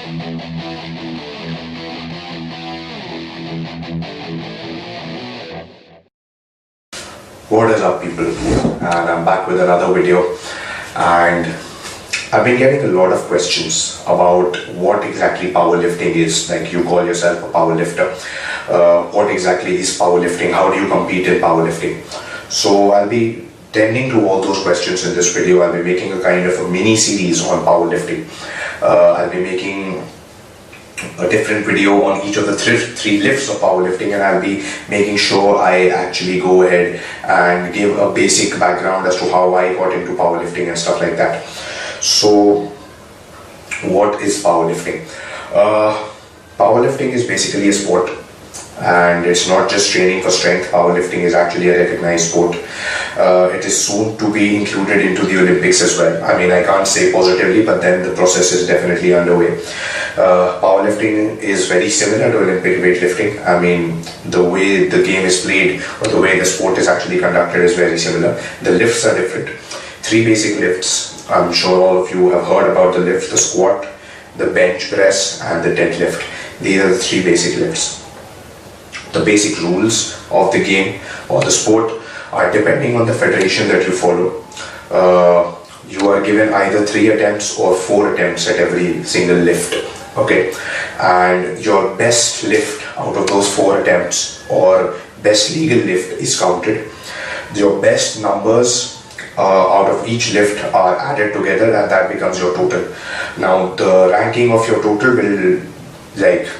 What is up, people? And I'm back with another video, and I've been getting a lot of questions about what exactly powerlifting is. Like, you call yourself a powerlifter. What exactly is powerlifting? How do you compete in powerlifting? So I'll be tending to all those questions in this video. I'll be making a kind of a mini series on powerlifting. I'll be making a different video on each of the three lifts of powerlifting, and I'll be making sure I actually go ahead and give a basic background as to how I got into powerlifting and stuff like that. So what is powerlifting? Powerlifting is basically a sport, and it's not just training for strength. Powerlifting is actually a recognized sport. It is soon to be included into the Olympics as well. I mean, I can't say positively, but then the process is definitely underway. Powerlifting is very similar to Olympic weightlifting. I mean, the way the game is played or the way the sport is actually conducted is very similar. The lifts are different. Three basic lifts. I'm sure all of you have heard about the lifts: the squat, the bench press, and the deadlift. These are the three basic lifts. The basic rules of the game or the sport are depending on the federation that you follow. You are given either 3 attempts or 4 attempts at every single lift. Okay, and your best lift out of those 4 attempts or best legal lift is counted. Your best numbers out of each lift are added together, and that becomes your total. Now, the ranking of your total will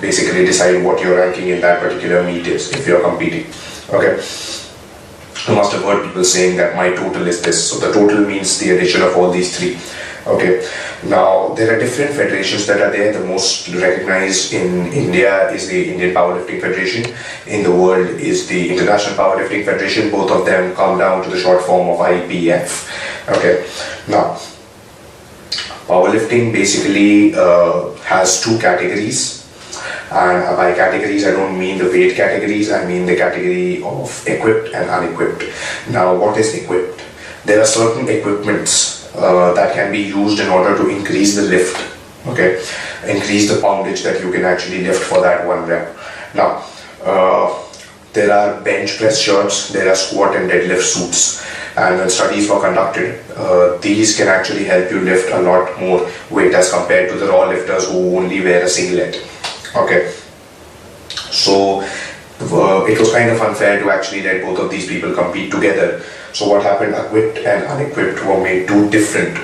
basically decide what your ranking in that particular meet is if you're competing. Okay, you must have heard people saying that my total is this. So the total means the addition of all these 3. Okay, now there are different federations that are there. The most recognized in India is the Indian Powerlifting Federation. In the world is the International Powerlifting Federation. Both of them come down to the short form of IPF. Okay, now powerlifting basically has 2 categories. And by categories, I don't mean the weight categories, I mean the category of equipped and unequipped. Now, what is equipped? There are certain equipments that can be used in order to increase the lift, okay? Increase the poundage that you can actually lift for that 1 rep. Now, there are bench press shirts, there are squat and deadlift suits. And when studies were conducted, these can actually help you lift a lot more weight as compared to the raw lifters who only wear a singlet. Okay, so it was kind of unfair to actually let both of these people compete together. So what happened, equipped and unequipped were made 2 different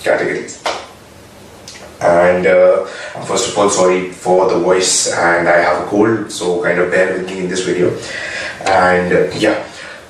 categories. And first of all, sorry for the voice, and I have a cold, so kind of bear with me in this video. And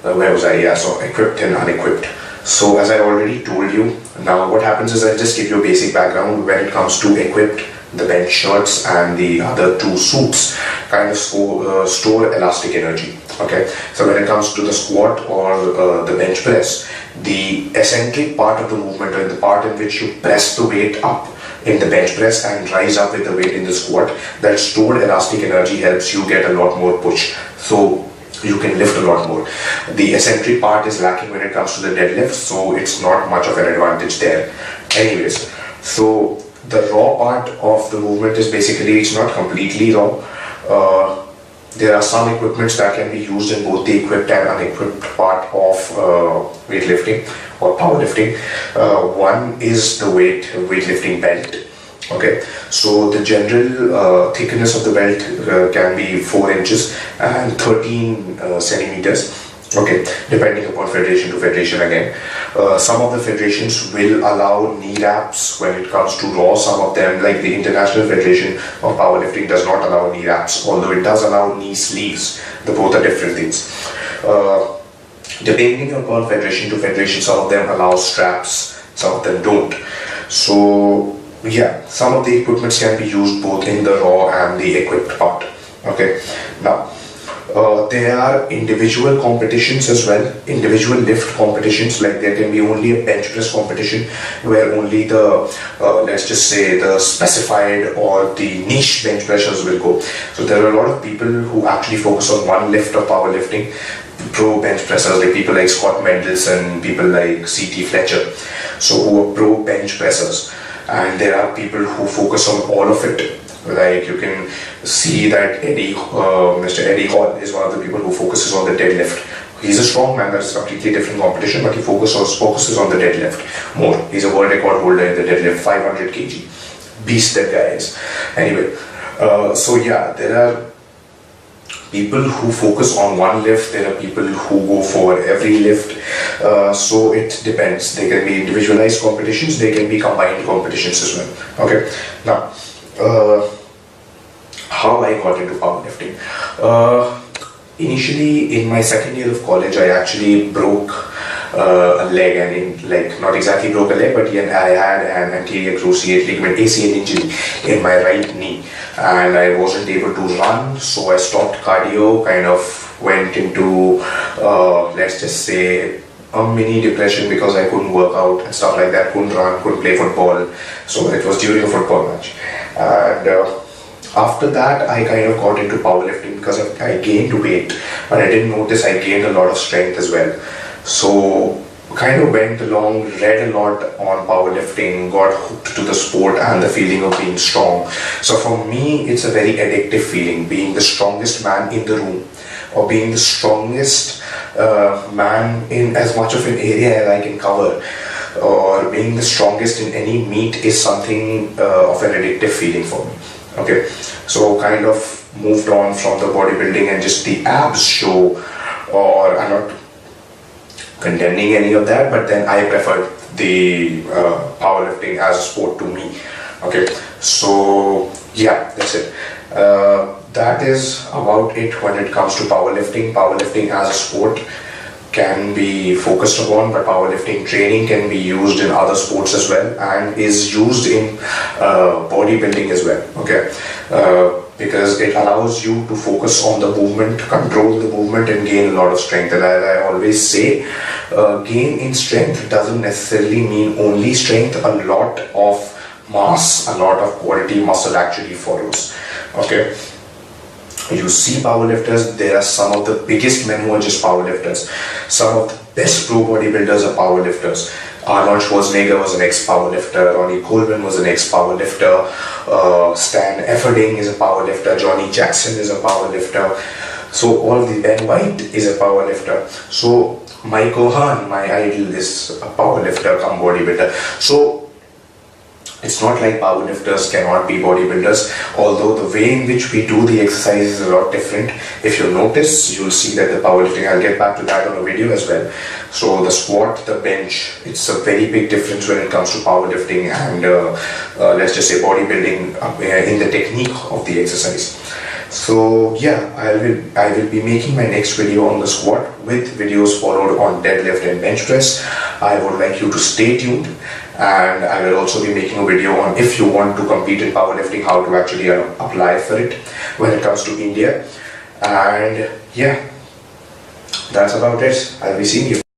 where was I? Yeah, so equipped and unequipped. So as I already told you, now what happens is I'll just give you a basic background. When it comes to equipped, the bench shirts and the other 2 suits kind of store elastic energy. Okay, so when it comes to the squat or the bench press, the eccentric part of the movement, or the part in which you press the weight up in the bench press and rise up with the weight in the squat, that stored elastic energy helps you get a lot more push. So you can lift a lot more. The eccentric part is lacking when it comes to the deadlift, so it's not much of an advantage there. Anyways, so the raw part of the movement is basically, it's not completely raw. There are some equipments that can be used in both the equipped and unequipped part of weightlifting or powerlifting. One is the weightlifting belt. Okay, so the general thickness of the belt can be 4 inches and 13 centimeters. Okay, depending upon federation to federation again. Some of the federations will allow knee wraps when it comes to raw. Some of them, like the International Federation of Powerlifting, does not allow knee wraps, although it does allow knee sleeves. The both are different things. Depending upon federation to federation, some of them allow straps, some of them don't. So yeah, some of the equipments can be used both in the raw and the equipped part. Okay, now there are individual competitions as well, individual lift competitions. Like there can be only a bench press competition where only the let's just say the specified or the niche bench pressers will go. So there are a lot of people who actually focus on one lift of powerlifting, pro bench pressers, like people like Scott Mendelson, people like C.T. Fletcher, so who are pro bench pressers. and there are people who focus on all of it. Like you can see that Mr. Eddie Hall is one of the people who focuses on the deadlift. He's a strong man, that's a completely different competition, but he focuses on the deadlift more. He's a world record holder in the deadlift, 500 kg. Beast that guy is. Anyway, so yeah, there are people who focus on one lift, there are people who go for every lift, so it depends. They can be individualized competitions, they can be combined competitions as well. Okay, now how I got into powerlifting. Initially in my second year of college, I actually broke a leg, and not exactly broke a leg, but I had an anterior cruciate ligament ACL injury in my right knee, and I wasn't able to run, so I stopped cardio, kind of went into let's just say a mini depression because I couldn't work out and stuff like that, couldn't run, couldn't play football. So it was during a football match, and after that I kind of got into powerlifting because I gained weight, but I didn't notice I gained a lot of strength as well. So kind of went along, read a lot on powerlifting, got hooked to the sport and the feeling of being strong. So for me, it's a very addictive feeling, being the strongest man in the room, or being the strongest man in as much of an area as I can cover, or being the strongest in any meet is something of an addictive feeling for me. Okay, so kind of moved on from the bodybuilding and just the abs show, or I'm not condemning any of that, but then I preferred the powerlifting as a sport to me. Okay, so yeah, that's it. That is about it when it comes to powerlifting. Powerlifting as a sport can be focused upon, but powerlifting training can be used in other sports as well, and is used in bodybuilding as well. Okay, because it allows you to focus on the movement, control the movement, and gain a lot of strength. And as I always say, gain in strength doesn't necessarily mean only strength. A lot of mass, a lot of quality muscle actually follows. Okay, you see powerlifters, there are some of the biggest men who are just powerlifters. Some of the best pro bodybuilders are powerlifters. Arnold Schwarzenegger was an ex-powerlifter, Ronnie Coleman was an ex-powerlifter, Stan Efferding is a powerlifter, Johnny Jackson is a powerlifter, so all of the Ben White is a powerlifter. So Mike Cohan, my idol, is a powerlifter come bodybuilder. So it's not like powerlifters cannot be bodybuilders, although the way in which we do the exercise is a lot different. If you notice, you'll see that the powerlifting, I'll get back to that on a video as well. So the squat, the bench, it's a very big difference when it comes to powerlifting and let's just say bodybuilding in the technique of the exercise. So yeah, I will be making my next video on the squat with videos followed on deadlift and bench press. I would like you to stay tuned, and I will also be making a video on if you want to compete in powerlifting, how to actually apply for it when it comes to India. And yeah, that's about it. I'll be seeing you.